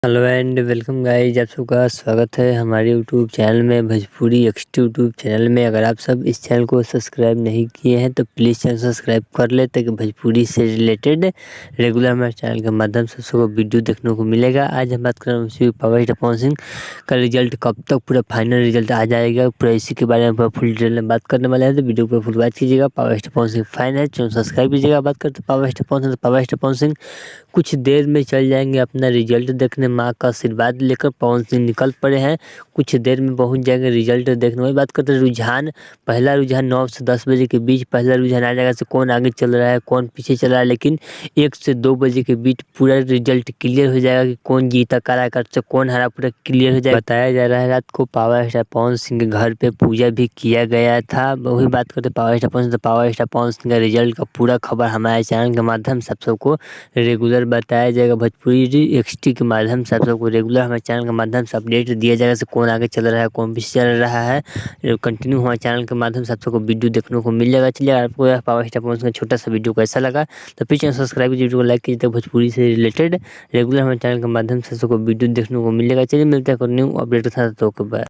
Hello and welcome guys, आप सबका स्वागत है हमारे यूट्यूब चैनल में भोजपुरी एक्सटी यूट्यूब चैनल में। अगर आप सब इस चैनल को सब्सक्राइब नहीं किए हैं तो प्लीज़ चैनल सब्सक्राइब कर ले, ताकि भोजपुरी से रिलेटेड रेगुलर हमारे चैनल के माध्यम से सबको वीडियो देखने को मिलेगा। आज हम बात कर रहे हैं पावर स्टार पवन सिंह का रिजल्ट कब तक पूरा फाइनल रिजल्ट आ जाएगा, पूरा इसी के बारे में पूरा फुल डिटेल में बात करने वाले हैं। तो वीडियो को फुल वॉच कीजिएगा। Power star Pawan Singh fine है, चैनल सब्सक्राइब कीजिएगा। बात करते पावर स्टार पवन सिंह, तो पावर स्टार पवन सिंह कुछ देर में चल जाएंगे अपना रिजल्ट देखने। माँ का आशीर्वाद लेकर पवन सिंह निकल पड़े हैं, कुछ देर में पहुंच जाएंगे रिजल्ट देखने। वही बात करते हैं रुझान, पहला रुझान 9 से 10 बजे के बीच पहला रुझान आ जाएगा। से कौन आगे चल रहा है कौन पीछे चल रहा है, लेकिन 1 से 2 बजे के बीच पूरा रिजल्ट क्लियर हो जाएगा कि कौन जीता, कलाकार से कौन हारा, पूरा क्लियर हो जाएगा। बताया जा रहा है रात को पावर स्टार पवन सिंह के घर पे पूजा भी किया गया था। वही बात करते पावर स्टार पवन सिंह, तो पावर स्टार पवन सिंह का रिजल्ट का पूरा खबर हमारे चैनल के माध्यम से आप सबको रेगुलर बताया जाएगा। भोजपुरी एक्सटी के माध्यम से आप सबको रेगुलर हमारे चैनल के माध्यम से अपडेट दिया जाएगा से कौन आगे चल रहा है कौन पीछे चल रहा है। कंटिन्यू हमारे चैनल के माध्यम से आप सबको वीडियो देखने को मिल जाएगा। चलिए, आपको पावर स्टार पवन सिंह का छोटा सा वीडियो कैसा लगा तो प्लीज चैनल सब्सक्राइब कीजिए, वीडियो को लाइक कीजिए। भोजपुरी से रिलेटेड रेगुलर हमारे चैनल के माध्यम से सबको वीडियो देखने को मिलेगा। चलिए मिलते हैं न्यू अपडेट के साथ। तो बाय।